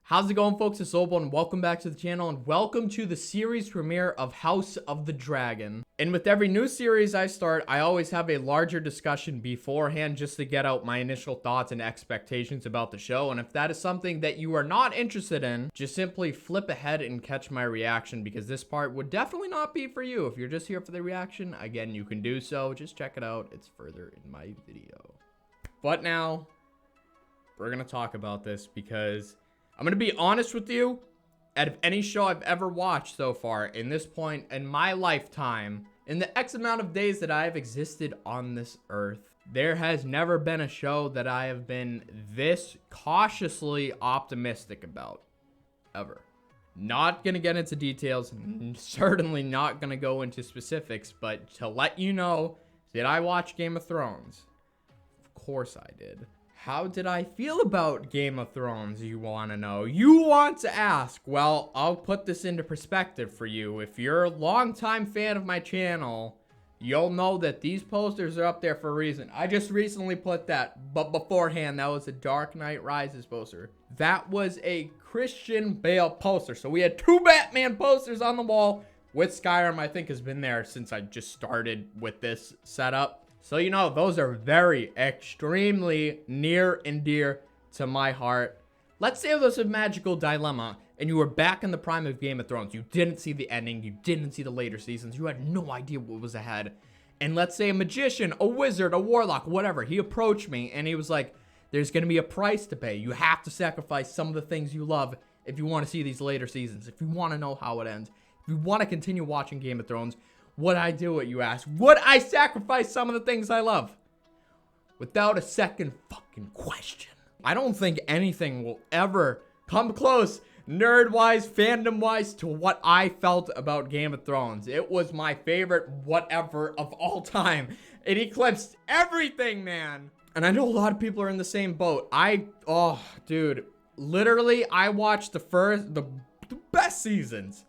How's it going, folks? It's Obo, and welcome back to the channel, and welcome to the series premiere of House of the Dragon. And with every new series I start, I always have a larger discussion beforehand just to get out my initial thoughts and expectations about the show. And if that is something that you are not interested in, just simply flip ahead and catch my reaction, because this part would definitely not be for you. If you're just here for the reaction, again, you can do so. Just check it out. It's further in my video. But now, we're going to talk about this because I'm going to be honest with you. Out of any show I've ever watched so far, in this point in my lifetime, in the X amount of days that I have existed on this earth, there has never been a show that I have been this cautiously optimistic about. Ever. Not going to get into details, certainly not going to go into specifics, but to let you know, did I watch Game of Thrones? Of course I did. How did I feel about Game of Thrones, you want to know? You want to ask. Well, I'll put this into perspective for you. If you're a longtime fan of my channel, you'll know that these posters are up there for a reason. I just recently put that, but beforehand, that was a Dark Knight Rises poster. That was a Christian Bale poster. So we had two Batman posters on the wall, with Skyrim, I think, has been there since I just started with this setup. So, you know, those are very, extremely near and dear to my heart. Let's say there's a magical dilemma, and you were back in the prime of Game of Thrones. You didn't see the ending. You didn't see the later seasons. You had no idea what was ahead. And let's say a magician, a wizard, a warlock, whatever, he approached me, and he was like, there's going to be a price to pay. You have to sacrifice some of the things you love if you want to see these later seasons, if you want to know how it ends, if you want to continue watching Game of Thrones. Would I do it, you ask? Would I sacrifice some of the things I love? Without a second fucking question. I don't think anything will ever come close, nerd-wise, fandom-wise, to what I felt about Game of Thrones. It was my favorite whatever of all time. It eclipsed everything, man. And I know a lot of people are in the same boat. Oh, dude. Literally, I watched the best seasons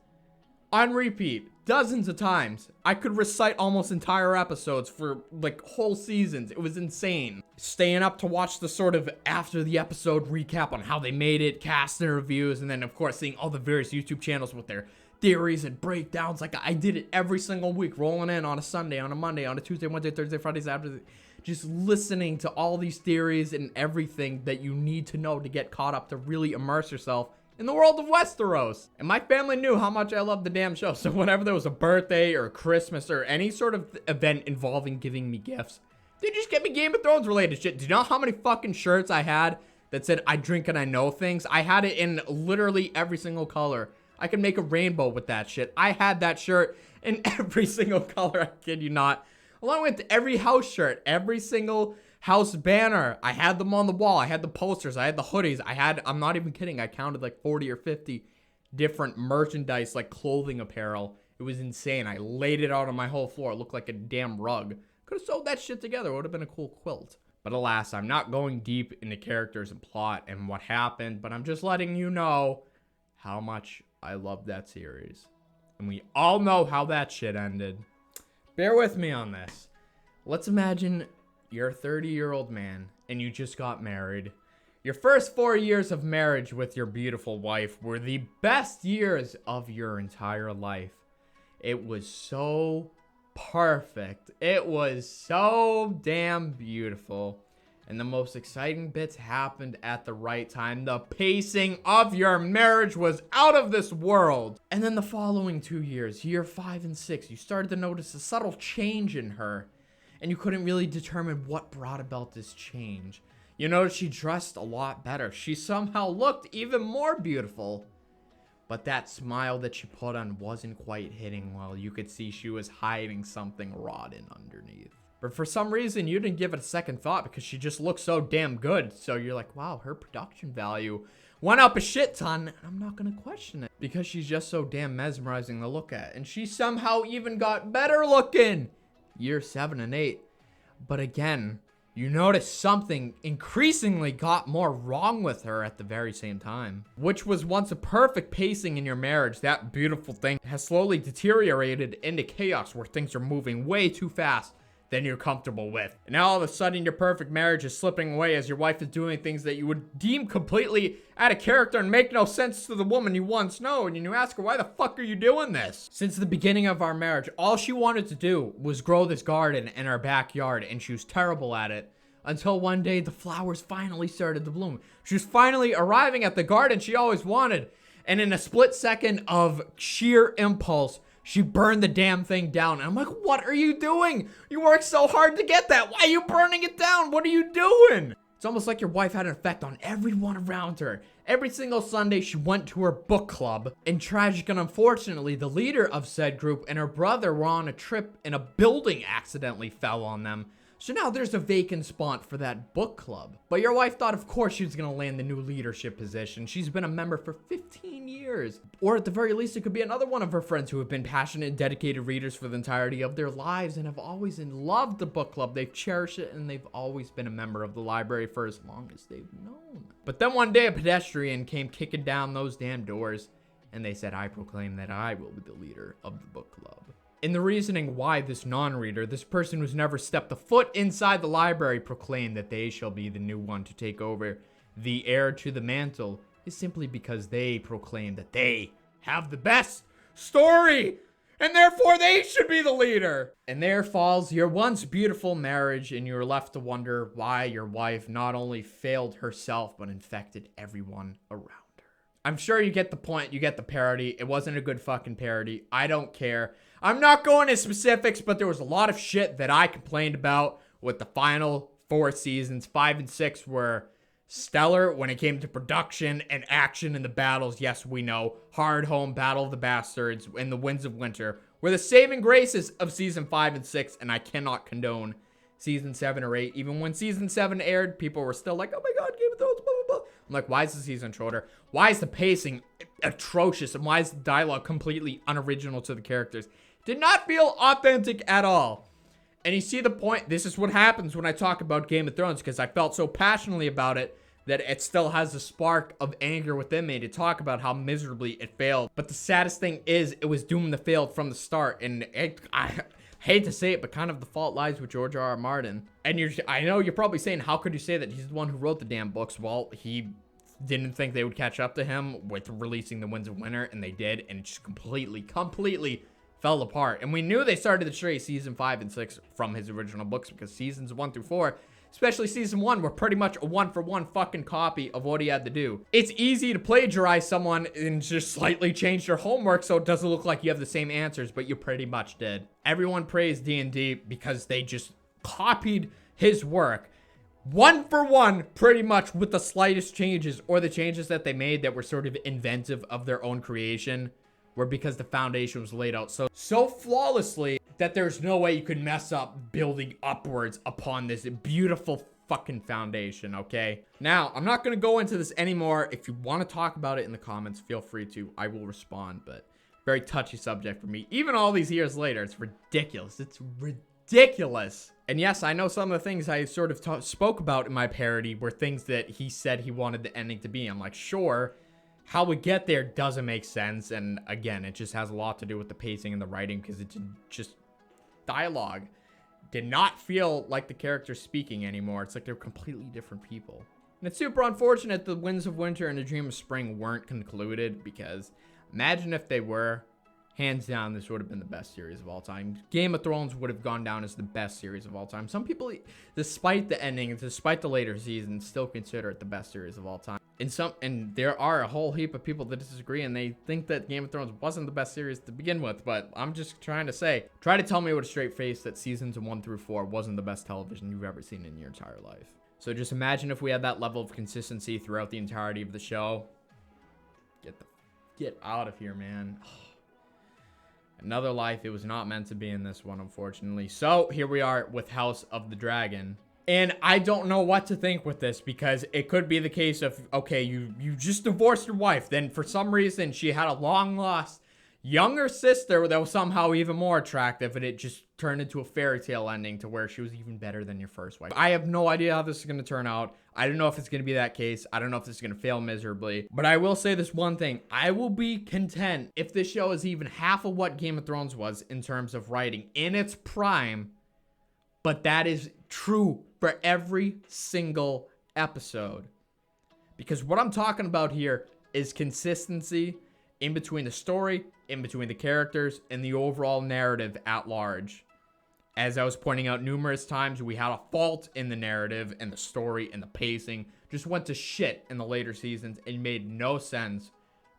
on repeat dozens of times. I could recite almost entire episodes for like whole seasons. It was insane. Staying up to watch the sort of after the episode recap on how they made it, cast and reviews, and then of course seeing all the various YouTube channels with their theories and breakdowns. Like I did it every single week, rolling in on a Sunday, on a Monday, on a Tuesday, Wednesday, Thursday, Friday, Saturday, just listening to all these theories and everything that you need to know to get caught up, to really immerse yourself in the world of Westeros. And my family knew how much I loved the damn show. So whenever there was a birthday or Christmas or any sort of event involving giving me gifts, they just get me Game of Thrones related shit. Do you know how many fucking shirts I had that said I drink and I know things? I had it in literally every single color. I could make a rainbow with that shit. I had that shirt in every single color, I kid you not. Along with every house shirt, every single house banner. I had them on the wall. I had the posters. I had the hoodies. I'm not even kidding, I counted like 40 or 50 different merchandise, like clothing apparel. It was insane. I laid it out on my whole floor. It looked like a damn rug. Could have sewed that shit together. It would have been a cool quilt. But alas, I'm not going deep into characters and plot and what happened, but I'm just letting you know how much I love that series. And we all know how that shit ended. Bear with me on this. Let's imagine you're a 30-year-old man and you just got married. Your first 4 years of marriage with your beautiful wife were the best years of your entire life. It was so perfect. It was so damn beautiful. And the most exciting bits happened at the right time. The pacing of your marriage was out of this world. And then the following 2 years, year 5 and 6, you started to notice a subtle change in her. And you couldn't really determine what brought about this change. You noticed she dressed a lot better. She somehow looked even more beautiful. But that smile that she put on wasn't quite hitting well. You could see she was hiding something rotten underneath. But for some reason, you didn't give it a second thought because she just looked so damn good. So you're like, wow, her production value went up a shit ton. I'm not going to question it because she's just so damn mesmerizing to look at. And she somehow even got better looking. Year 7 and 8. But again, you notice something increasingly got more wrong with her at the very same time. Which was once a perfect pacing in your marriage. That beautiful thing has slowly deteriorated into chaos where things are moving way too fast than you're comfortable with. And now all of a sudden your perfect marriage is slipping away as your wife is doing things that you would deem completely out of character and make no sense to the woman you once know. And you ask her, why the fuck are you doing this? Since the beginning of our marriage, all she wanted to do was grow this garden in our backyard, and she was terrible at it. Until one day the flowers finally started to bloom. She was finally arriving at the garden she always wanted. And in a split second of sheer impulse, she burned the damn thing down. And I'm like, what are you doing? You worked so hard to get that. Why are you burning it down? What are you doing? It's almost like your wife had an effect on everyone around her. Every single Sunday, she went to her book club. And tragic and unfortunately, the leader of said group and her brother were on a trip and a building accidentally fell on them. So now there's a vacant spot for that book club. But your wife thought, of course, she was going to land the new leadership position. She's been a member for 15 years. Or at the very least, it could be another one of her friends who have been passionate and dedicated readers for the entirety of their lives and have always loved the book club. They've cherished it, and they've always been a member of the library for as long as they've known. But then one day, a pedestrian came kicking down those damn doors, and they said, I proclaim that I will be the leader of the book club. And the reasoning why this non-reader, this person who's never stepped a foot inside the library, proclaimed that they shall be the new one to take over, the heir to the mantle, is simply because they proclaim that they have the best story, and therefore they should be the leader. And there falls your once beautiful marriage, and you're left to wonder why your wife not only failed herself, but infected everyone around her. I'm sure you get the point, you get the parody. It wasn't a good fucking parody. I don't care. I'm not going into specifics, but there was a lot of shit that I complained about with the final 4 seasons. 5 and 6 were stellar when it came to production and action in the battles. Yes, we know. Hard Home, Battle of the Bastards, and the Winds of Winter were the saving graces of season 5 and 6, and I cannot condone season 7 or 8. Even when season 7 aired, people were still like, oh my god, Game of Thrones, blah, blah, blah. I'm like, why is the season shorter? Why is the pacing atrocious? And why is the dialogue completely unoriginal to the characters? Did not feel authentic at all. And you see the point. This is what happens when I talk about Game of Thrones, because I felt so passionately about it that it still has a spark of anger within me to talk about how miserably it failed. But the saddest thing is it was doomed to fail from the start. And I hate to say it, but kind of the fault lies with George R.R. Martin. And I know you're probably saying, how could you say that? He's the one who wrote the damn books. Well, he didn't think they would catch up to him with releasing The Winds of Winter, and they did. And it just completely fell apart. And we knew they started to stray season 5 and 6 from his original books, because seasons 1 through 4, especially season 1, were pretty much a 1-for-1 fucking copy of what he had to do. It's easy to plagiarize someone and just slightly change their homework so it doesn't look like you have the same answers, but you pretty much did. Everyone praised D&D because they just copied his work 1-for-1 pretty much, with the slightest changes, or the changes that they made that were sort of inventive of their own creation were because the foundation was laid out so flawlessly that there's no way you could mess up building upwards upon this beautiful fucking foundation, okay? Now, I'm not gonna go into this anymore. If you want to talk about it in the comments, feel free to. I will respond, but very touchy subject for me. Even all these years later, it's ridiculous. It's ridiculous. And yes, I know some of the things I sort of spoke about in my parody were things that he said he wanted the ending to be. I'm like, sure. How we get there doesn't make sense, and again, it just has a lot to do with the pacing and the writing, because it's just dialogue did not feel like the characters speaking anymore. It's like they're completely different people. And it's super unfortunate the Winds of Winter and the Dream of Spring weren't concluded, because imagine if they were. Hands down, this would have been the best series of all time. Game of Thrones would have gone down as the best series of all time. Some people, despite the ending and despite the later seasons, still consider it the best series of all time. And there are a whole heap of people that disagree, and they think that Game of Thrones wasn't the best series to begin with. But I'm just trying to say, try to tell me with a straight face that seasons 1 through 4 wasn't the best television you've ever seen in your entire life. So just imagine if we had that level of consistency throughout the entirety of the show. Get out of here, man. Another life. It was not meant to be in this one, unfortunately. So here we are with House of the Dragon. And I don't know what to think with this, because it could be the case of, okay, you just divorced your wife. Then for some reason, she had a long lost younger sister that was somehow even more attractive, and it just turned into a fairy tale ending to where she was even better than your first wife. I have no idea how this is going to turn out. I don't know if it's going to be that case. I don't know if this is going to fail miserably. But I will say this one thing. I will be content if this show is even half of what Game of Thrones was in terms of writing in its prime But that is true for every single episode. Because what I'm talking about here is consistency in between the story, in between the characters, and the overall narrative at large. As I was pointing out numerous times, we had a fault in the narrative and the story and the pacing. Just went to shit in the later seasons and made no sense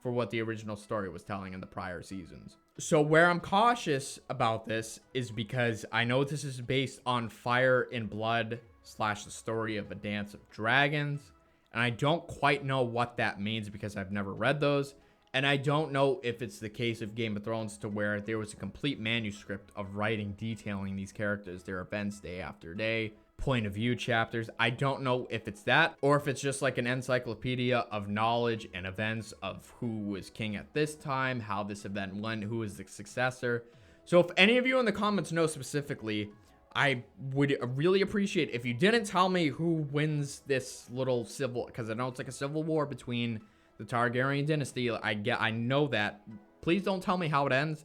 for what the original story was telling in the prior seasons. So where I'm cautious about this is because I know this is based on Fire and Blood / the story of a Dance of Dragons. And I don't quite know what that means because I've never read those. And I don't know if it's the case of Game of Thrones to where there was a complete manuscript of writing detailing these characters, their events day after day, point of view chapters. I don't know if it's that or if it's just like an encyclopedia of knowledge and events of who was king at this time, how this event went, who is the successor. So if any of you in the comments know specifically, I would really appreciate if you didn't tell me who wins this little civil, because I know it's like a civil war between the Targaryen dynasty. I know that. Please don't tell me how it ends.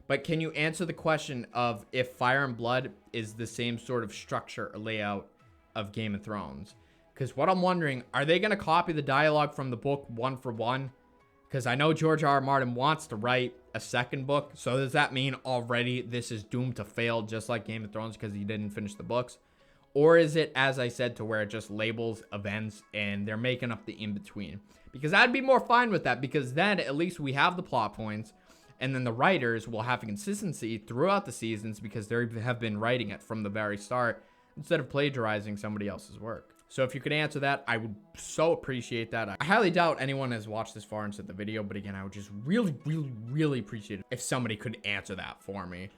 But can you answer the question of if Fire and Blood is the same sort of structure or layout of Game of Thrones? Because what I'm wondering, are they going to copy the dialogue from the book one for one? Because I know George R. R. Martin wants to write a second book. So does that mean already this is doomed to fail just like Game of Thrones because he didn't finish the books? Or is it, as I said, to where it just labels events and they're making up the in-between? Because I'd be more fine with that, because then at least we have the plot points, and then the writers will have consistency throughout the seasons because they have been writing it from the very start instead of plagiarizing somebody else's work. So if you could answer that, I would so appreciate that. I highly doubt anyone has watched this far into the video, but again, I would just really appreciate it if somebody could answer that for me.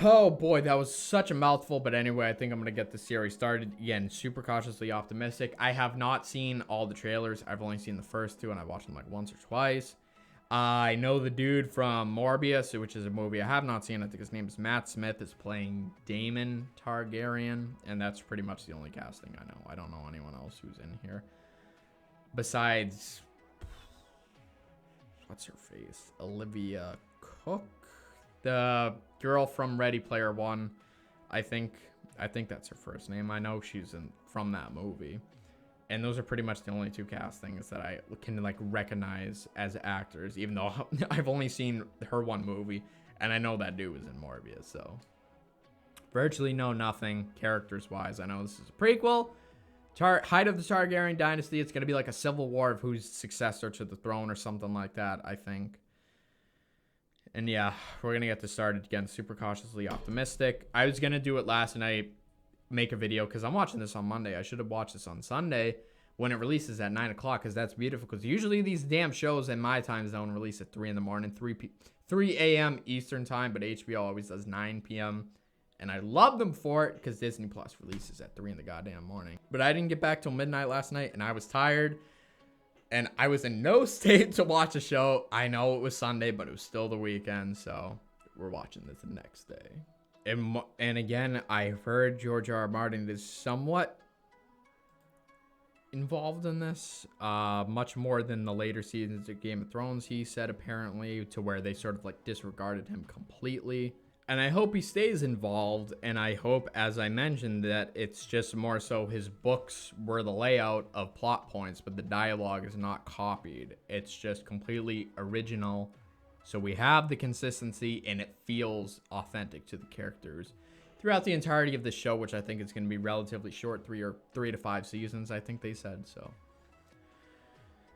Oh boy, that was such a mouthful, but anyway, I think I'm going to get the series started. Again, super cautiously optimistic. I have not seen all the trailers. I've only seen the first two, and I watched them like once or twice. I know the dude from Morbius, which is a movie I have not seen. I think his name is Matt Smith, is playing Daemon Targaryen, and that's pretty much the only casting I know. I don't know anyone else who's in here. Besides, what's her face? Olivia Cook? The girl from Ready Player One, I think that's her first name. I know she's from that movie. And those are pretty much the only two castings that I can like recognize as actors, even though I've only seen her one movie and I know that dude was in Morbius. So virtually know nothing characters wise. I know this is a prequel. Height of the Targaryen dynasty. It's going to be like a civil war of who's successor to the throne or something like that, I think. And yeah, we're going to get this started again. Super cautiously optimistic. I was going to do it last night, make a video, because I'm watching this on Monday. I should have watched this on Sunday when it releases at 9 o'clock, because that's beautiful. Because usually these damn shows in my time zone release at 3 in the morning, 3 a.m. Eastern time, but HBO always does 9 p.m. And I love them for it because Disney Plus releases at 3 in the goddamn morning. But I didn't get back till midnight last night, and I was tired. And I was in no state to watch a show. I know it was Sunday, but it was still the weekend, so we're watching this the next day. And again, I heard George R. R. Martin is somewhat involved in this, much more than the later seasons of Game of Thrones, he said, apparently, to where they sort of like disregarded him completely. And I hope he stays involved, and I hope, as I mentioned, that it's just more so his books were the layout of plot points, but the dialogue is not copied. It's just completely original. So we have the consistency, and it feels authentic to the characters throughout the entirety of the show, which I think is going to be relatively short, 3 to 5 seasons, I think they said. So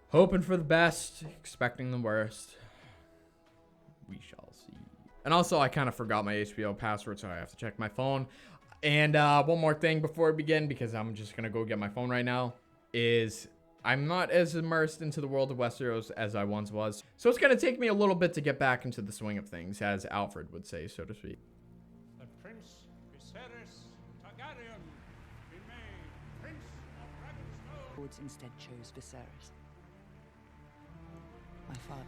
hoping for the best, expecting the worst. We shall see. And also, I kind of forgot my HBO password, so I have to check my phone. And one more thing before we begin, because I'm just going to go get my phone right now, is I'm not as immersed into the world of Westeros as I once was. So it's going to take me a little bit to get back into the swing of things, as Alfred would say, so to speak. The Prince Viserys Targaryen be made Prince of Dragonstone. Lords instead chose Viserys. My father.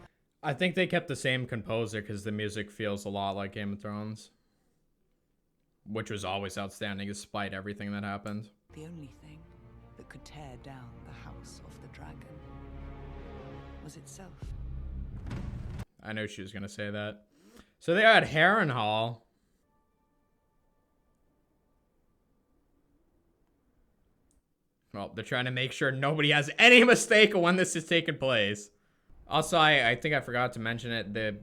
I think they kept the same composer because the music feels a lot like Game of Thrones, which was always outstanding despite everything that happened. The only thing that could tear down the House of the Dragon was itself. I knew she was going to say that. So they had Harrenhal. Well, they're trying to make sure nobody has any mistake of when this is taking place. Also, I think I forgot to mention it. The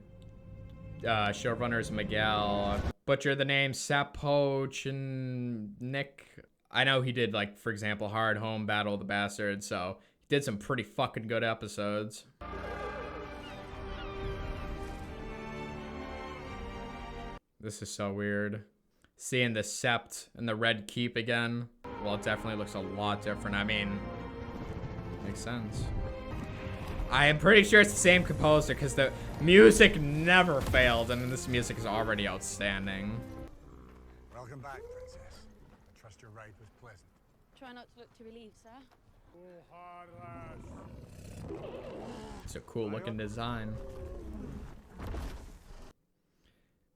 showrunners Miguel butcher the name Sapoch and Nick. I know he did, like, for example, Hard Home, Battle of the Bastards, so he did some pretty fucking good episodes. This is so weird. Seeing the Sept and the Red Keep again. Well, it definitely looks a lot different. I mean, makes sense. I am pretty sure it's the same composer because the music never failed, and this music is already outstanding. Welcome back, Princess. I trust your ride was pleasant. Try not to look too relieved, sir. Oh, hard lads. It's a cool looking design.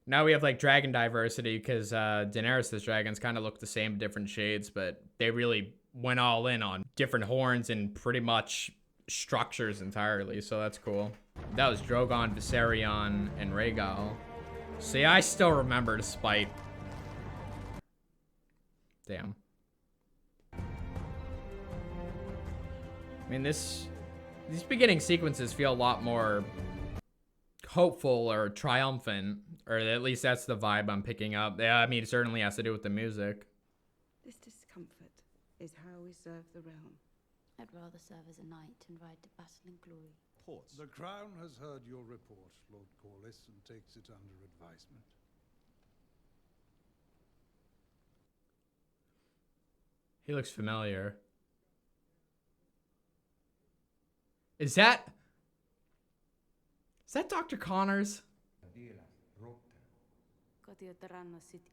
Now we have like dragon diversity because Daenerys' dragons kind of look the same, different shades, but they really went all in on different horns and pretty much structures entirely, so that's cool. That was Drogon, Viserion, and Rhaegal. See, I still remember despite... Damn. I mean, these beginning sequences feel a lot more hopeful or triumphant, or at least that's the vibe I'm picking up. Yeah, I mean, it certainly has to do with the music. This discomfort is how we serve the realm. I'd rather serve as a knight and ride to battle in glory. The Crown has heard your report, Lord Corlys, and takes it under advisement. He looks familiar. Is that Dr. Connors?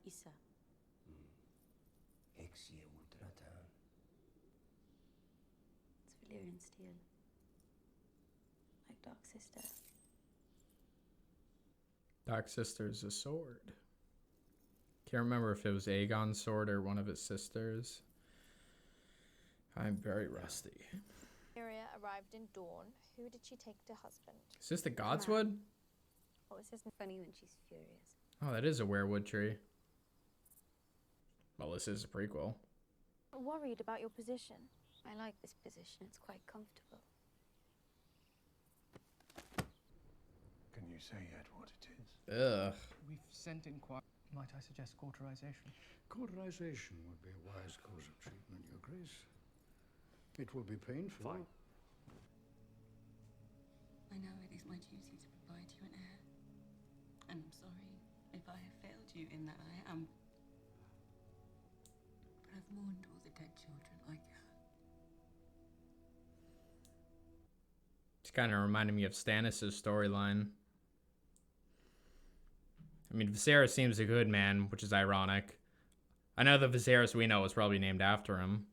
Isa. It's Valyrian steel. Like Dark Sister. Dark Sister's a sword. Can't remember if it was Aegon's sword or one of his sisters. I'm very rusty. Myria arrived in Dawn. Who did she take to husband? Is this the Godswood? Oh, it's just funny when she's furious. Oh, that is a werewood tree. Well, this is a prequel. Worried about your position. I like this position. It's quite comfortable. Can you say yet what it is? Ugh. We've sent inquiry. Might I suggest cauterization? Cauterization would be a wise course of treatment, Your Grace. It will be painful. Fine. I know it is my duty to provide you an heir. And I'm sorry if I have failed you in that I am. But I've mourned all the dead children I can. It's kind of reminding me of Stannis' storyline. I mean, Viserys seems a good man, which is ironic. I know the Viserys we know was probably named after him.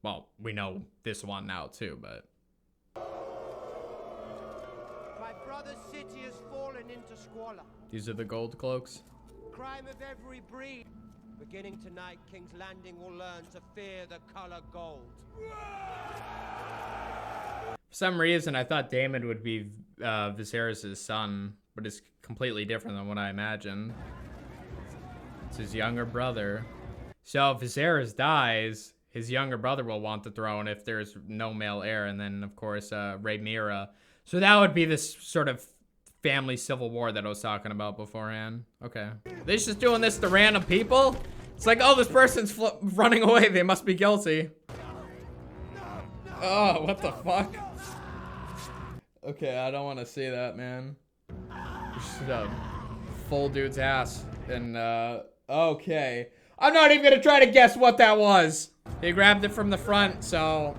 Well, we know this one now too, but... My brother's city has fallen into squalor. These are the gold cloaks. Crime of every breed. Beginning tonight, King's Landing will learn to fear the color gold. For some reason, I thought Daemon would be Viserys' son, but it's completely different than what I imagined. It's his younger brother. So if Viserys dies, his younger brother will want the throne if there's no male heir, and then, of course, Rhaenyra. So that would be this sort of family civil war that I was talking about beforehand. Okay. They're just doing this to random people? It's like, oh, this person's running away. They must be guilty. Oh, what the fuck? Okay, I don't want to see that, man. Just a full dude's ass. And, okay. I'm not even gonna try to guess what that was. He grabbed it from the front, so...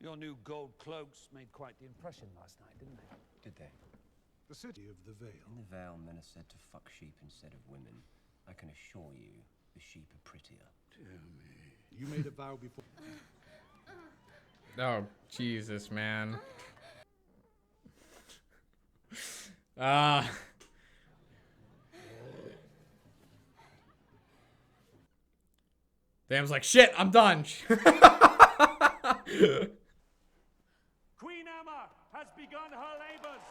Your new gold cloaks made quite the impression last night, didn't they? Did they? The city of the Vale. In the Vale, men are said to fuck sheep instead of women. I can assure you, the sheep are prettier. Dear me. You made a vow before... Oh, Jesus, man. Damn's like, shit, I'm done. Queen Emma has begun her labors.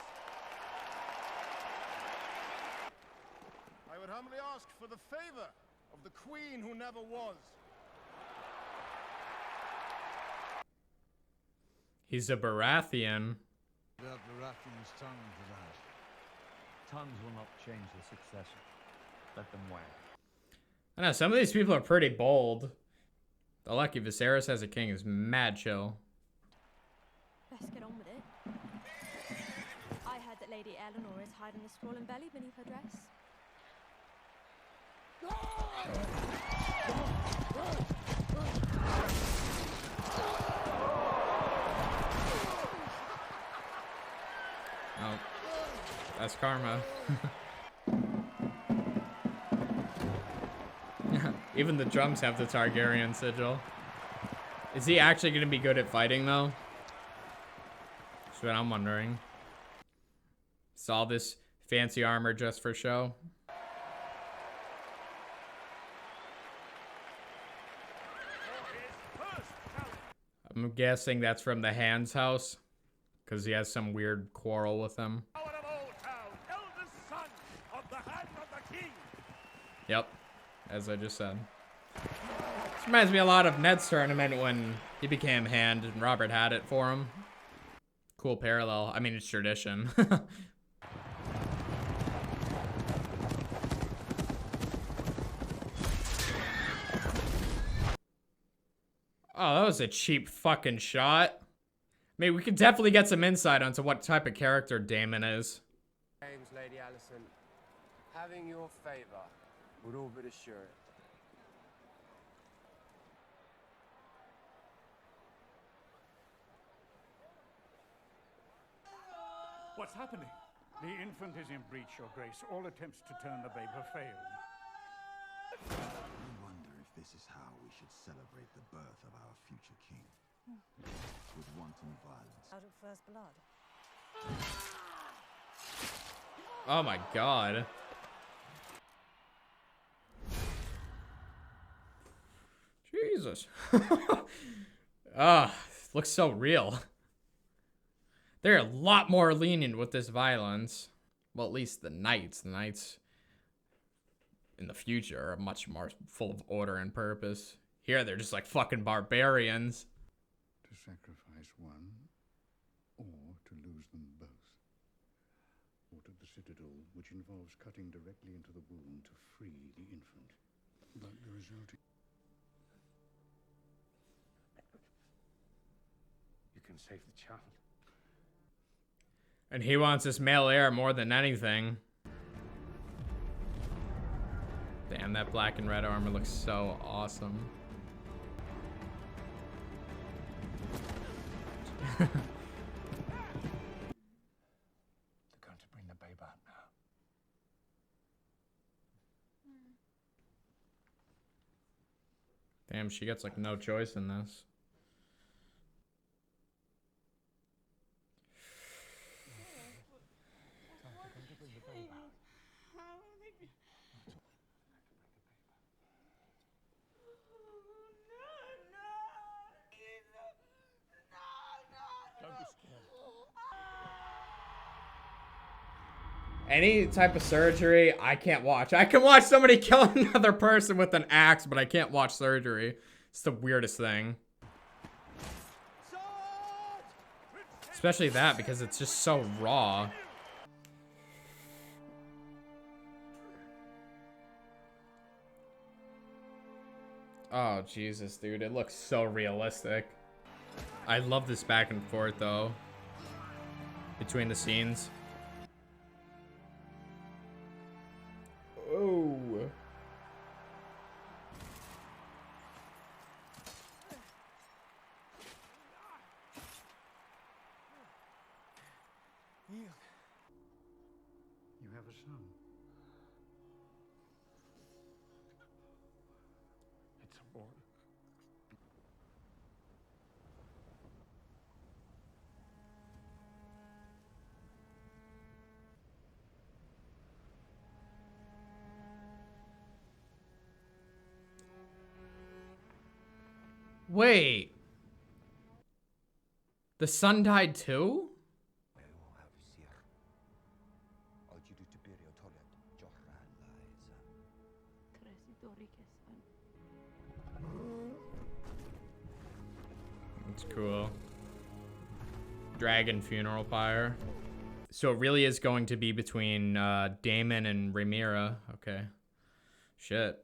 I would humbly ask for the favor of the queen who never was. He's a Baratheon. Without Baratheon's tongue for that. Tongues will not change the succession. Let them wag. I know, some of these people are pretty bold. The lucky Viserys as a king is mad chill. Let's get on with it. I heard that Lady Eleanor is hiding a swollen belly beneath her dress. Oh, that's karma. Even the drums have the Targaryen sigil. Is he actually going to be good at fighting, though? That's what I'm wondering. Saw this fancy armor just for show. I'm guessing that's from the Hand's house, because he has some weird quarrel with them. Yep, as I just said. This reminds me a lot of Ned's tournament when he became Hand and Robert had it for him. Cool parallel. I mean, it's tradition. Oh, that was a cheap fucking shot. I mean, we could definitely get some insight onto what type of character Daemon is. James, Lady Allison, having your favor would all but assure it. What's happening? The infant is in breach, Your Grace. All attempts to turn the babe have failed. I wonder if this is how we should celebrate the birth of our future king. With wanton violence. Out of first blood. Oh my god. Jesus. Ah, looks so real. They're a lot more lenient with this violence. Well, at least the knights. The knights in the future are much more full of order and purpose. Here, they're just like fucking barbarians. To sacrifice one, or to lose them both. Or to the citadel, which involves cutting directly into the womb to free the infant. But the result is... You can save the child. And he wants this male heir more than anything. Damn, that black and red armor looks so awesome. They're going to bring the babe out now. Damn, she gets like no choice in this. Any type of surgery, I can't watch. I can watch somebody kill another person with an axe, but I can't watch surgery. It's the weirdest thing. Especially that, because it's just so raw. Oh, Jesus, dude. It looks so realistic. I love this back and forth, though. Between the scenes. Oh. Yield. You have a son. It's a boy. Wait. The son died too? Cool. Dragon funeral pyre. So it really is going to be between Daemon and Rhaenyra. Okay. Shit.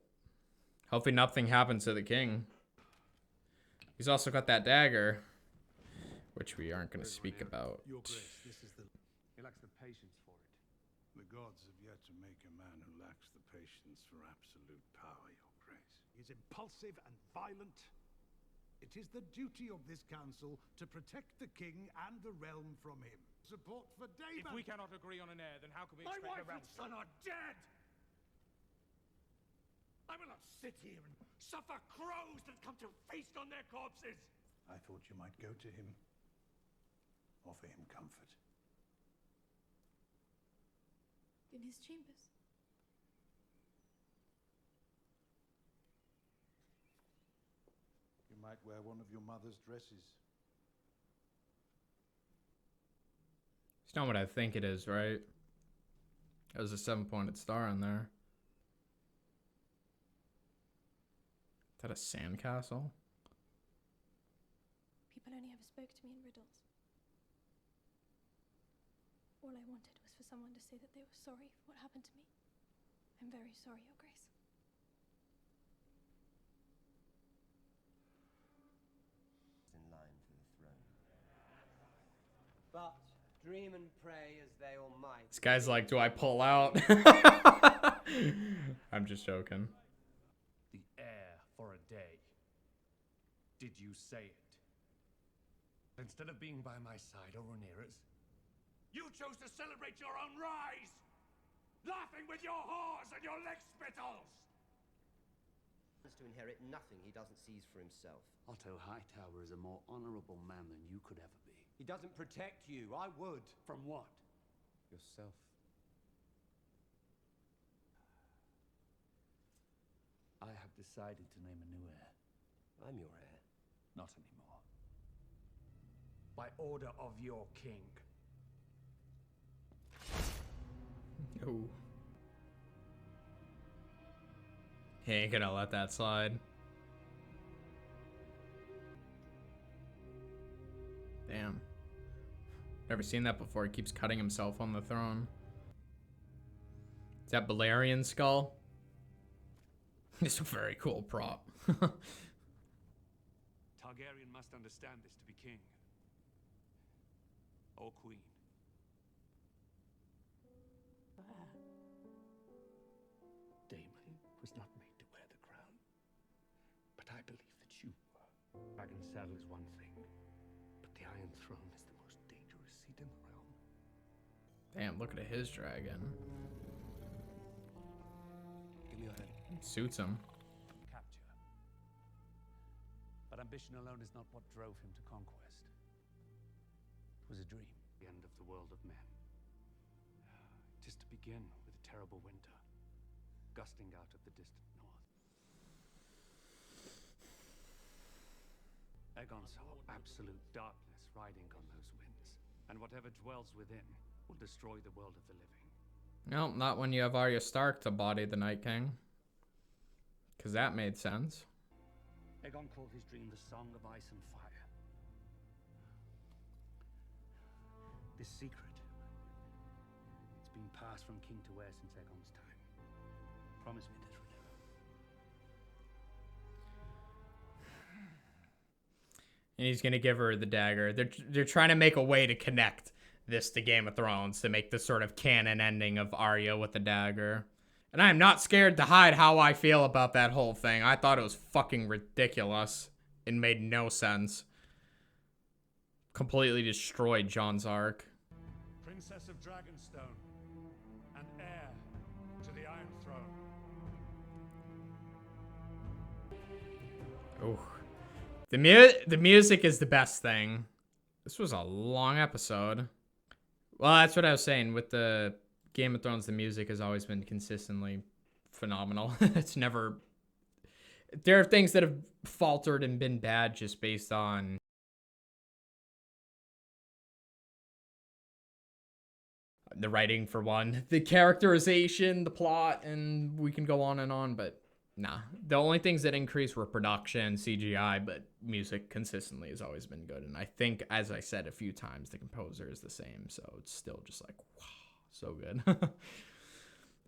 Hopefully nothing happens to the king. He's also got that dagger, which we aren't going to speak about. Your Grace, this is the... He lacks the patience for it. The gods have yet to make a man who lacks the patience for absolute power, Your Grace. He's impulsive and violent. It is the duty of this council to protect the king and the realm from him. Support for Daemon. If we cannot agree on an heir, then how can we My expect wife the realm and son are dead! I will not sit here and suffer crows that come to feast on their corpses! I thought you might go to him, offer him comfort. In his chambers. You might wear one of your mother's dresses. It's not what I think it is, right? There's a 7-pointed star in there. Is that a sandcastle? People only ever spoke to me in riddles. All I wanted was for someone to say that they were sorry for what happened to me. I'm very sorry, Your Grace. In line for the throne. But dream and pray as they all might. This guy's like, do I pull out? I'm just joking. The heir for a day. Did you say it? Instead of being by my side over Rhaenyra's, You chose to celebrate your own rise! Laughing with your whores and your leg spittles! To inherit nothing he doesn't seize for himself. Otto Hightower is a more honorable man than you could ever be. He doesn't protect you. I would. From what? Yourself. I have decided to name a new heir. I'm your heir. Not anymore. By order of your king. Oh. He ain't gonna let that slide. Damn. Never seen that before. He keeps cutting himself on the throne. Is that Balerian skull? It's a very cool prop. Targaryen must understand this to be king. Or queen. Daemon was not made to wear the crown. But I believe that you were. Dragon's saddle is one thing, but the Iron Throne is the most dangerous seat in the realm. Damn, look at his dragon. Give me your hand. Suits him. Capture. But ambition alone is not what drove him to conquest. It was a dream. The end of the world of men. Just to begin with a terrible winter, gusting out of the distant north. Aegon saw absolute darkness riding on those winds, and whatever dwells within will destroy the world of the living. No, not when you have Arya Stark to body the Night King. Because that made sense. Aegon called his dream the Song of Ice and Fire. This secret, it's been passed from king to heir since Aegon's time. Promise me this, Rhaenyra. And he's gonna give her the dagger. They're trying to make a way to connect this to Game of Thrones to make the sort of canon ending of Arya with the dagger. And I am not scared to hide how I feel about that whole thing. I thought it was fucking ridiculous. It made no sense. Completely destroyed Jon's arc. Princess of Dragonstone, and heir to the Iron Throne. Oh, the music is the best thing. This was a long episode. Well, that's what I was saying. With the Game of Thrones, the music has always been consistently phenomenal. It's never... There are things that have faltered and been bad just based on... the writing, for one. The characterization, the plot, and we can go on and on, but nah. The only things that increased were production, CGI, but music consistently has always been good. And I think, as I said a few times, the composer is the same. So it's still just like, wow, so good.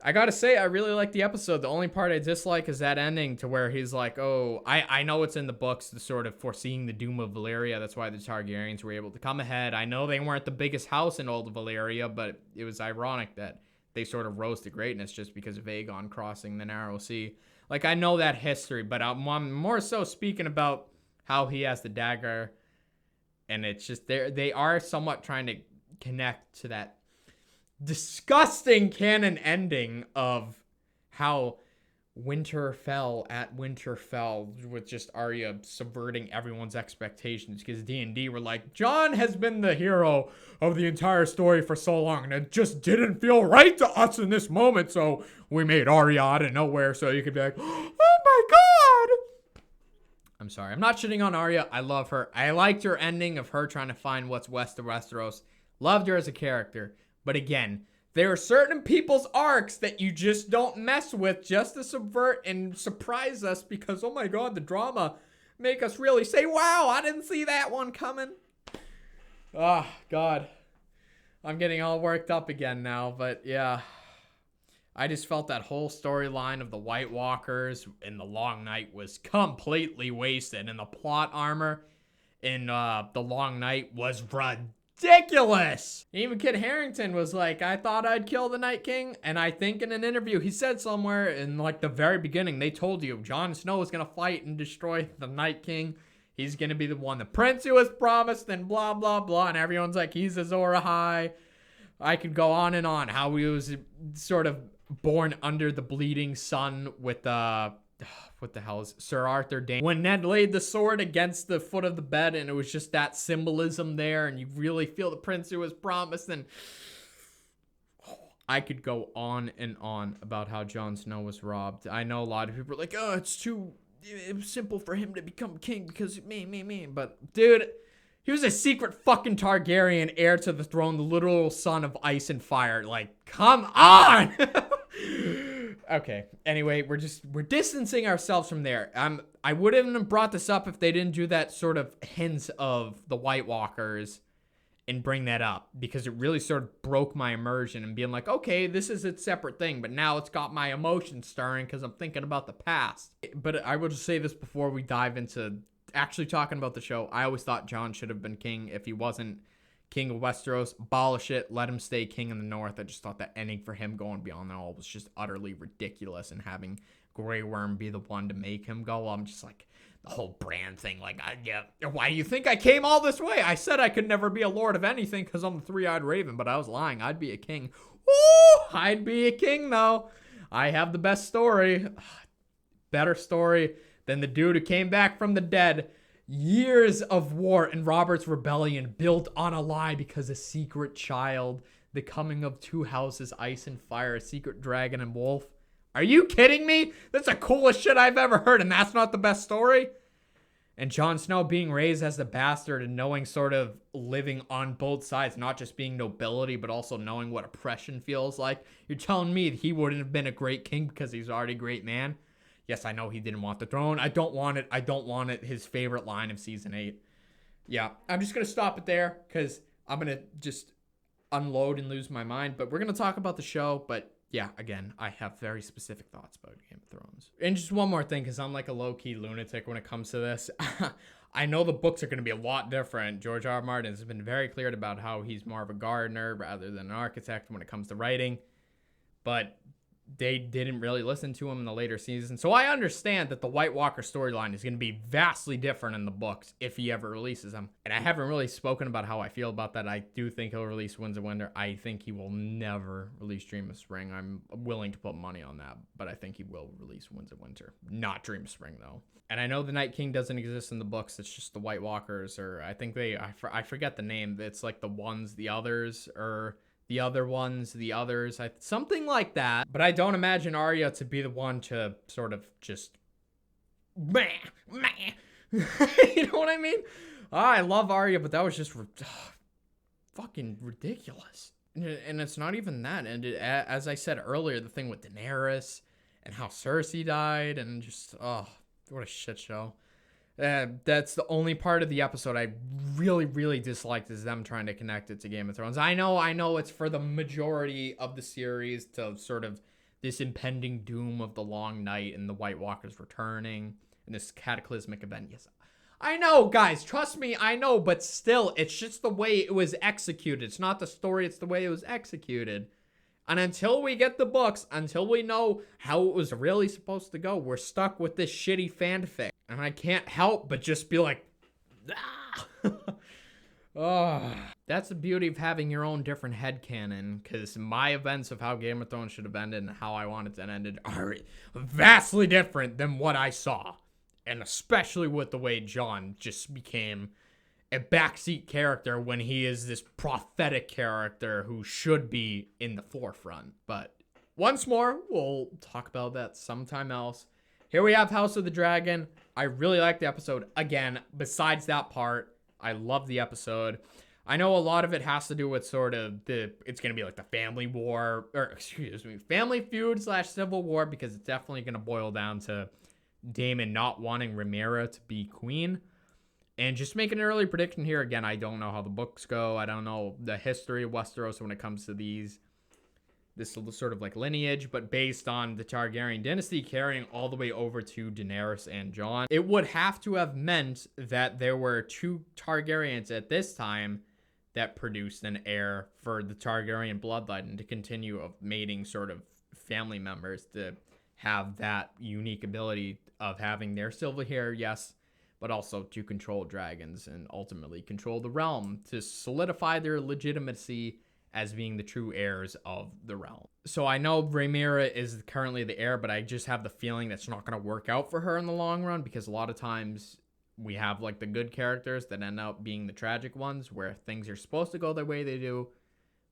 I gotta say, I really like the episode. The only part I dislike is that ending to where he's like, oh, I know it's in the books, the sort of foreseeing the doom of Valyria. That's why the Targaryens were able to come ahead. I know they weren't the biggest house in old Valyria, but it was ironic that they sort of rose to greatness just because of Aegon crossing the Narrow Sea. Like, I know that history, but I'm more so speaking about how he has the dagger. And it's just, they are somewhat trying to connect to that disgusting canon ending of how Winterfell at Winterfell, with just Arya subverting everyone's expectations, because D&D were like, Jon has been the hero of the entire story for so long and it just didn't feel right to us in this moment, so we made Arya out of nowhere so you could be like, oh my god. I'm sorry, I'm not shitting on Arya. I love her. I liked her ending of her trying to find what's west of Westeros. Loved her as a character. But again, there are certain people's arcs that you just don't mess with just to subvert and surprise us because, oh my god, the drama make us really say, wow, I didn't see that one coming. Oh, God. I'm getting all worked up again now, but yeah. I just felt that whole storyline of the White Walkers in the Long Night was completely wasted, and the plot armor in the Long Night was ridiculous. Even Kit Harington was like, I thought I'd kill the Night King. And I think in an interview, he said somewhere in like the very beginning, they told you Jon Snow is going to fight and destroy the Night King. He's going to be the one, the prince who was promised and blah, blah, blah. And everyone's like, he's Azor Ahai. I could go on and on. How he was sort of born under the bleeding sun with what the hell is Sir Arthur Dayne, when Ned laid the sword against the foot of the bed, and it was just that symbolism there, and you really feel the prince who was promised. And I could go on and on about how Jon Snow was robbed. I know a lot of people are like, oh, it was simple for him to become king because me. But dude, he was a secret fucking Targaryen, heir to the throne, the literal son of ice and fire. Like, come on. Okay, anyway, we're distancing ourselves from there. I wouldn't have brought this up if they didn't do that sort of hints of the White Walkers and bring that up, because it really sort of broke my immersion and being like, okay, this is a separate thing, but now it's got my emotions stirring because I'm thinking about the past. But I will just say this before we dive into actually talking about the show. I always thought Jon should have been king. If he wasn't king of Westeros, abolish it, let him stay king in the north. I just thought that ending for him going beyond that all was just utterly ridiculous, and having Grey Worm be the one to make him go, I'm just like, the whole Bran thing, like, yeah, why do you think I came all this way? I said I could never be a lord of anything because I'm the three-eyed raven, but I was lying. I'd be a king. Woo! I'd be a king, though. I have the best story. Better story than the dude who came back from the dead. Years of war and Robert's rebellion built on a lie because a secret child, the coming of two houses, ice and fire, a secret dragon and wolf. Are you kidding me? That's the coolest shit I've ever heard, and that's not the best story? And Jon Snow being raised as the bastard and knowing sort of living on both sides, not just being nobility, but also knowing what oppression feels like. You're telling me that he wouldn't have been a great king because he's already a great man? Yes, I know he didn't want the throne. I don't want it. I don't want it. His favorite line of season 8. Yeah, I'm just going to stop it there because I'm going to just unload and lose my mind. But we're going to talk about the show. But yeah, again, I have very specific thoughts about Game of Thrones. And just one more thing, because I'm like a low-key lunatic when it comes to this. I know the books are going to be a lot different. George R. R. Martin has been very clear about how he's more of a gardener rather than an architect when it comes to writing. But they didn't really listen to him in the later seasons. So I understand that the White Walker storyline is going to be vastly different in the books if he ever releases them. And I haven't really spoken about how I feel about that. I do think he'll release Winds of Winter. I think he will never release Dream of Spring. I'm willing to put money on that, but I think he will release Winds of Winter. Not Dream of Spring, though. And I know the Night King doesn't exist in the books. It's just the White Walkers, or I think I forget the name. It's like the ones, the others, or the other ones, the others, something like that. But I don't imagine Arya to be the one to sort of just, you know what I mean? I love Arya, but that was just fucking ridiculous. And it's not even that. And as I said earlier, the thing with Daenerys and how Cersei died, and just, oh, what a shit show. That's the only part of the episode I really, really disliked, is them trying to connect it to Game of Thrones. I know it's for the majority of the series to sort of this impending doom of the Long Night and the White Walkers returning and this cataclysmic event. Yes, I know, guys, trust me, I know, but still, it's just the way it was executed. It's not the story, it's the way it was executed. And until we get the books, until we know how it was really supposed to go, we're stuck with this shitty fanfic. And I can't help but just be like, ah. Oh, that's the beauty of having your own different headcanon, because my events of how Game of Thrones should have ended and how I wanted it to end are vastly different than what I saw. And especially with the way Jon just became a backseat character when he is this prophetic character who should be in the forefront. But once more, we'll talk about that sometime else. Here we have House of the Dragon. I really like the episode. Again, besides that part, I love the episode. I know a lot of it has to do with sort of it's going to be like the family war, or excuse me, family feud / civil war, because it's definitely going to boil down to Daemon not wanting Rhaenyra to be queen. And just make an early prediction here. Again, I don't know how the books go. I don't know the history of Westeros when it comes to this sort of like lineage, but based on the Targaryen dynasty carrying all the way over to Daenerys and Jon, it would have to have meant that there were 2 Targaryens at this time that produced an heir for the Targaryen bloodline, and to continue of mating sort of family members to have that unique ability of having their silver hair, yes, but also to control dragons and ultimately control the realm to solidify their legitimacy as being the true heirs of the realm. So I know Rhaenyra is currently the heir, but I just have the feeling that's not going to work out for her in the long run, because a lot of times we have like the good characters that end up being the tragic ones where things are supposed to go the way they do,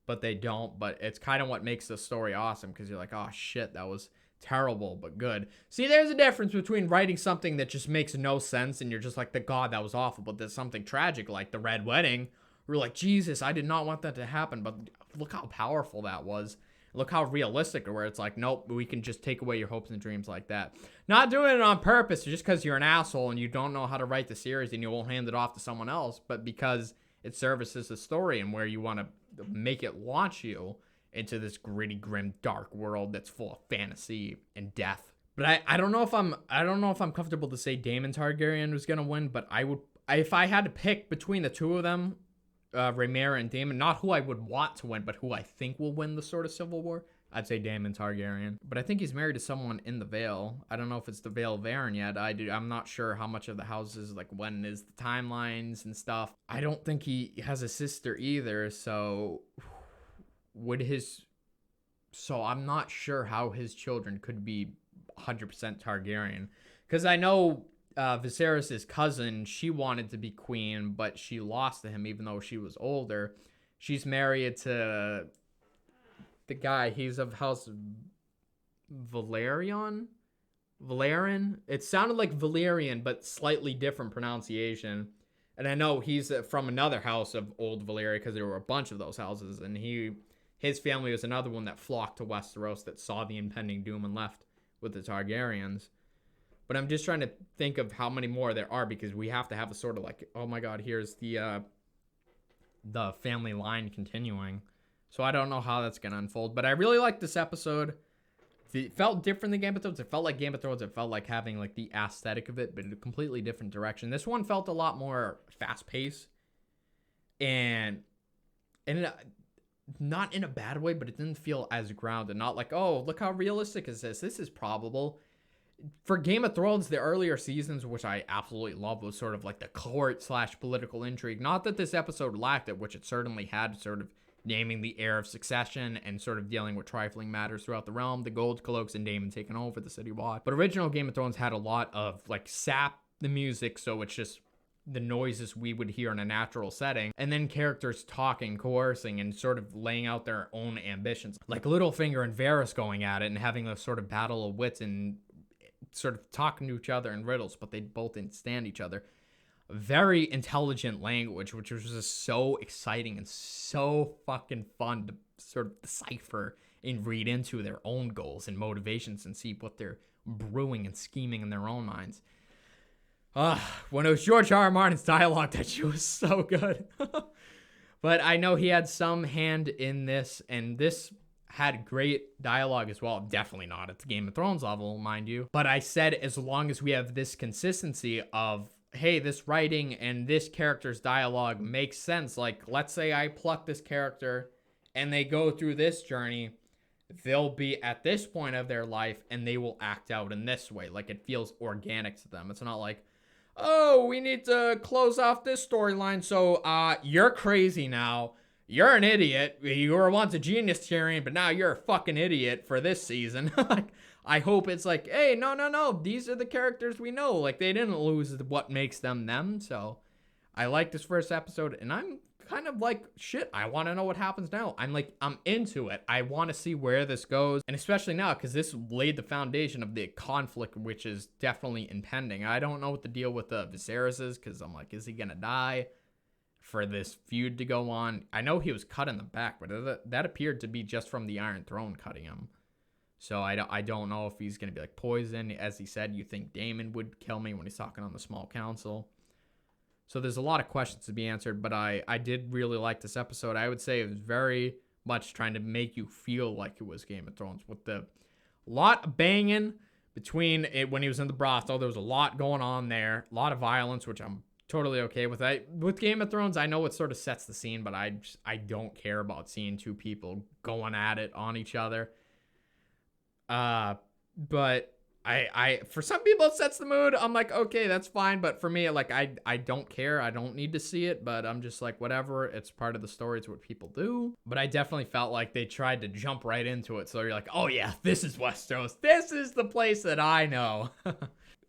but they don't. But it's kind of what makes the story awesome, because you're like, oh shit, that was terrible but good. See, there's a difference between writing something that just makes no sense and you're just like, the god, that was awful, but there's something tragic like the Red Wedding. We're like, Jesus, I did not want that to happen, but look how powerful that was. Look how realistic, where it's like, nope, we can just take away your hopes and dreams like that. Not doing it on purpose just because you're an asshole and you don't know how to write the series and you won't hand it off to someone else, but because it services the story and where you want to make it launch you into this gritty, grim, dark world that's full of fantasy and death. But I don't know if I'm comfortable to say Daemon Targaryen was gonna win, but if I had to pick between the two of them, Rhaenyra and Daemon, not who I would want to win, but who I think will win the sort of civil war, I'd say Daemon Targaryen. But I think he's married to someone in the Vale. I don't know if it's the Vale of Arryn yet. I'm not sure how much of the houses, like when is the timelines and stuff. I don't think he has a sister either, so I'm not sure how his children could be 100% Targaryen. Because I know Viserys' cousin, she wanted to be queen, but she lost to him even though she was older. She's married to the guy, he's of House Valerian? It sounded like Valerian, but slightly different pronunciation. And I know he's from another house of old Valyria, because there were a bunch of those houses, and his family was another one that flocked to Westeros that saw the impending doom and left with the Targaryens. But I'm just trying to think of how many more there are, because we have to have a sort of like, oh my god, here's the family line continuing. So I don't know how that's going to unfold. But I really like this episode. It felt different than Game of Thrones. It felt like Game of Thrones. It felt like having like the aesthetic of it, but in a completely different direction. This one felt a lot more fast-paced. And not in a bad way, but it didn't feel as grounded. Not like, oh, look how realistic is this. This is probable. For Game of Thrones, the earlier seasons, which I absolutely love, was sort of like the court / political intrigue. Not that this episode lacked it, which it certainly had, sort of naming the heir of succession and sort of dealing with trifling matters throughout the realm, the Gold Cloaks and Daemon taking over the City Watch. But original Game of Thrones had a lot of like sap the music, so it's just the noises we would hear in a natural setting, and then characters talking, coercing, and sort of laying out their own ambitions. Like Littlefinger and Varys going at it and having a sort of battle of wits and sort of talking to each other in riddles, but they both didn't stand each other. Very intelligent language, which was just so exciting and so fucking fun to sort of decipher and read into their own goals and motivations and see what they're brewing and scheming in their own minds. When it was George R. R. Martin's dialogue, that shit was so good. But I know he had some hand in this, and this had great dialogue as well. Definitely not at the Game of Thrones level, mind you. But I said as long as we have this consistency of, hey, this writing and this character's dialogue makes sense. Like, let's say I pluck this character and they go through this journey, they'll be at this point of their life and they will act out in this way. Like, it feels organic to them. It's not like, oh, we need to close off this storyline, so you're crazy now. You're an idiot. You were once a genius, Tyrion, but now you're a fucking idiot for this season. I hope it's like, hey, no. These are the characters we know. Like, they didn't lose what makes them them. So I like this first episode, and I'm kind of like, shit, I want to know what happens now. I'm into it. I want to see where this goes. And especially now, because this laid the foundation of the conflict, which is definitely impending. I don't know what the deal with Viserys is, because I'm like, is he going to die for this feud to go on? I know he was cut in the back, but that appeared to be just from the Iron Throne cutting him. So I don't know if he's going to be like poisoned. As he said, you think Daemon would kill me when he's talking on the small council. So there's a lot of questions to be answered, but I did really like this episode. I would say it was very much trying to make you feel like it was Game of Thrones, with the lot of banging between it when he was in the brothel. There was a lot going on there, a lot of violence, which I'm totally okay with. With Game of Thrones, I know it sort of sets the scene, but I don't care about seeing two people going at it on each other. But I for some people it sets the mood. I'm like, okay, that's fine. But for me, like, I don't care. I don't need to see it, but I'm just like, whatever. It's part of the story. It's what people do. But I definitely felt like they tried to jump right into it. So you're like, oh yeah, this is Westeros. This is the place that I know.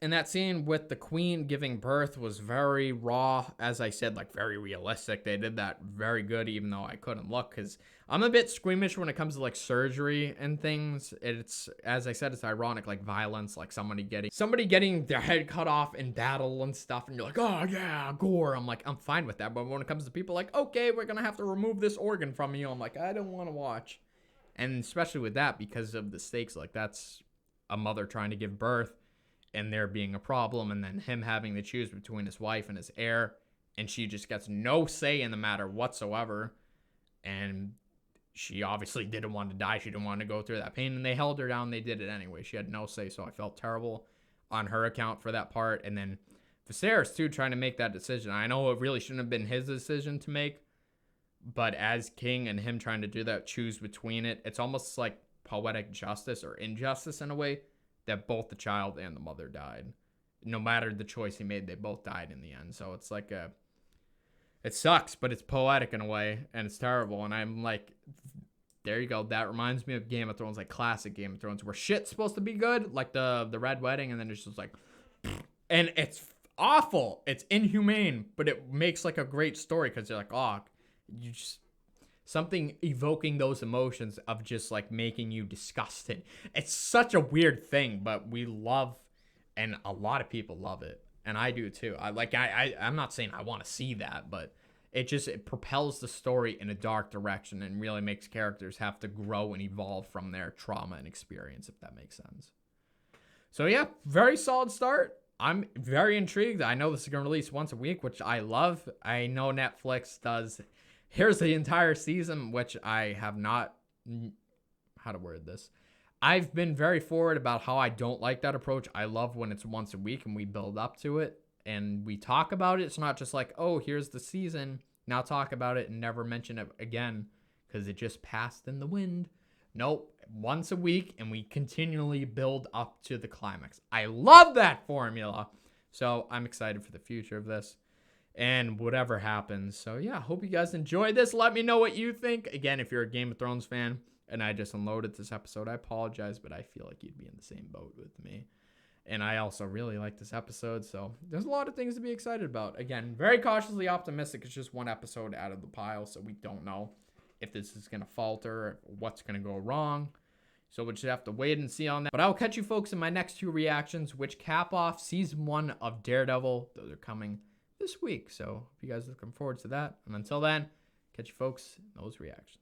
And that scene with the queen giving birth was very raw. As I said, like, very realistic. They did that very good, even though I couldn't look, because I'm a bit squeamish when it comes to like surgery and things. It's, as I said, it's ironic, like violence, like somebody getting their head cut off in battle and stuff, and you're like, oh yeah, gore. I'm like, I'm fine with that. But when it comes to people like, okay, we're gonna have to remove this organ from you, I'm like, I don't want to watch. And especially with that, because of the stakes, like, that's a mother trying to give birth and there being a problem, and then him having to choose between his wife and his heir, and she just gets no say in the matter whatsoever. And she obviously didn't want to die. She didn't want to go through that pain, and they held her down. They did it anyway. She had no say, so I felt terrible on her account for that part. And then Viserys, too, trying to make that decision. I know it really shouldn't have been his decision to make, but as king and him trying to do that, choose between it, it's almost like poetic justice or injustice in a way, that both the child and the mother died. No matter the choice he made, they both died in the end. So it's like it sucks, but it's poetic in a way, and it's terrible. And I'm like, there you go. That reminds me of Game of Thrones, like classic Game of Thrones, where shit's supposed to be good, like the Red Wedding, and then it's just like, and it's awful. It's inhumane, but it makes like a great story, because you're like, oh, you just, something evoking those emotions of just like making you disgusted. It's such a weird thing, but we love, and a lot of people love it. And I do too. I'm not saying I want to see that, but it propels the story in a dark direction and really makes characters have to grow and evolve from their trauma and experience, if that makes sense. So yeah, very solid start. I'm very intrigued. I know this is going to release once a week, which I love. I know Netflix does, here's the entire season, which I have not, how to word this. I've been very forward about how I don't like that approach. I love when it's once a week and we build up to it and we talk about it. It's not just like, oh, here's the season, now talk about it and never mention it again because it just passed in the wind. Nope, once a week and we continually build up to the climax. I love that formula. So I'm excited for the future of this and whatever happens. So yeah, hope you guys enjoyed this. Let me know what you think. Again, if you're a Game of Thrones fan, and I just unloaded this episode, I apologize, but I feel like you'd be in the same boat with me. And I also really like this episode, so there's a lot of things to be excited about. Again, very cautiously optimistic. It's just one episode out of the pile, so we don't know if this is going to falter or what's going to go wrong. So we'll just have to wait and see on that. But I'll catch you folks in my next two reactions, which cap off Season 1 of Daredevil. Those are coming this week, so if you guys are looking forward to that. And until then, catch you folks in those reactions.